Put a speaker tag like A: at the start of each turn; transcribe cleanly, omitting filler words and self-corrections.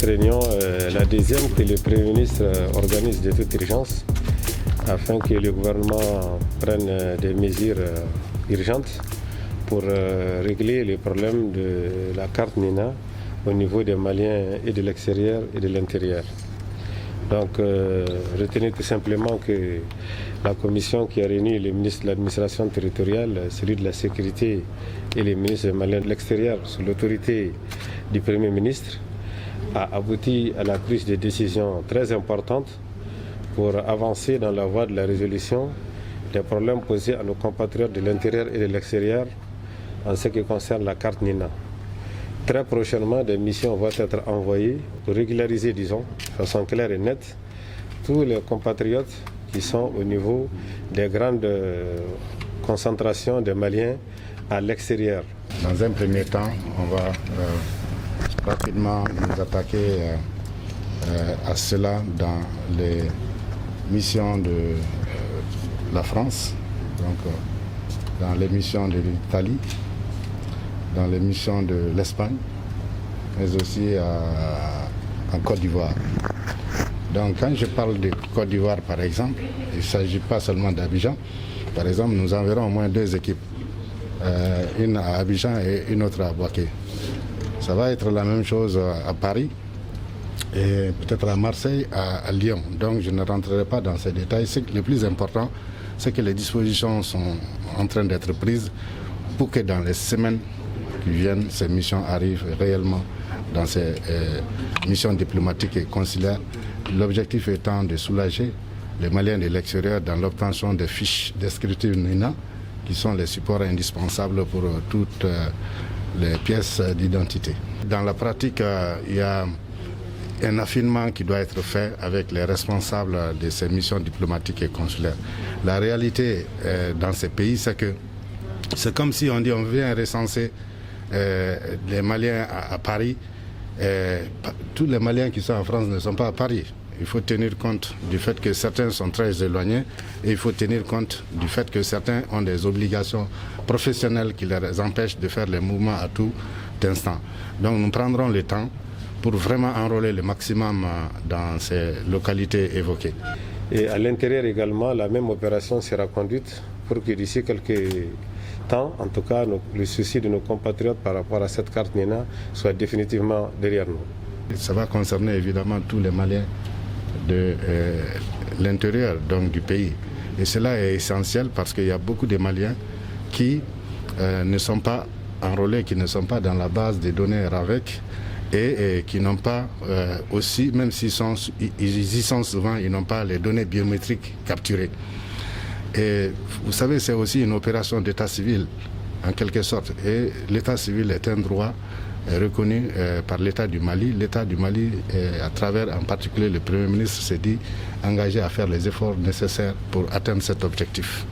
A: cette réunion, la deuxième que le Premier ministre organise de toute urgence afin que le gouvernement prenne des mesures urgentes pour régler le problème de la carte NINA au niveau des Maliens et de l'extérieur et de l'intérieur. Donc, retenez tout simplement que la commission qui a réuni les ministres de l'administration territoriale, celui de la sécurité et les ministres maliens de l'extérieur sous l'autorité du Premier ministre, a abouti à la prise de décisions très importantes pour avancer dans la voie de la résolution des problèmes posés à nos compatriotes de l'intérieur et de l'extérieur en ce qui concerne la carte NINA. Très prochainement, des missions vont être envoyées pour régulariser, disons, de façon claire et nette, tous les compatriotes qui sont au niveau des grandes concentrations de Maliens à l'extérieur.
B: Dans un premier temps, on va rapidement nous attaquer à cela dans les missions de la France, donc dans les missions de l'Italie, dans les missions de l'Espagne, mais aussi en Côte d'Ivoire. Donc quand je parle de Côte d'Ivoire par exemple, il ne s'agit pas seulement d'Abidjan. Par exemple, nous enverrons au moins 2 équipes, une à Abidjan et une autre à Bouaké. Ça va être la même chose à Paris et peut-être à Marseille, à Lyon. Donc je ne rentrerai pas dans ces détails. Le plus important, c'est que les dispositions sont en train d'être prises pour que dans les semaines qui viennent, ces missions arrivent réellement dans ces missions diplomatiques et consulaires. L'objectif étant de soulager les Maliens de l'extérieur dans l'obtention des fiches descriptives NINA, qui sont les supports indispensables pour toutes les pièces d'identité. Dans la pratique, il y a un affinement qui doit être fait avec les responsables de ces missions diplomatiques et consulaires. La réalité dans ces pays, c'est que c'est comme si on dit on vient recenser les Maliens à Paris. Tous les Maliens qui sont en France ne sont pas à Paris. Il faut tenir compte du fait que certains sont très éloignés et il faut tenir compte du fait que certains ont des obligations professionnelles qui les empêchent de faire les mouvements à tout instant. Donc nous prendrons le temps pour vraiment enrôler le maximum dans ces localités évoquées.
A: Et à l'intérieur également, la même opération sera conduite pour que d'ici quelques temps, en tout cas, le souci de nos compatriotes par rapport à cette carte NINA soit définitivement derrière nous.
B: Ça va concerner évidemment tous les Maliens de l'intérieur du pays. Et cela est essentiel parce qu'il y a beaucoup de Maliens qui ne sont pas enrôlés, qui ne sont pas dans la base des données RAVEC et qui n'ont pas aussi, même s'ils y sont souvent, ils n'ont pas les données biométriques capturées. Et vous savez, c'est aussi une opération d'état civil, en quelque sorte. Et l'état civil est un droit reconnu par l'État du Mali. L'État du Mali, à travers en particulier le Premier ministre, s'est dit engagé à faire les efforts nécessaires pour atteindre cet objectif.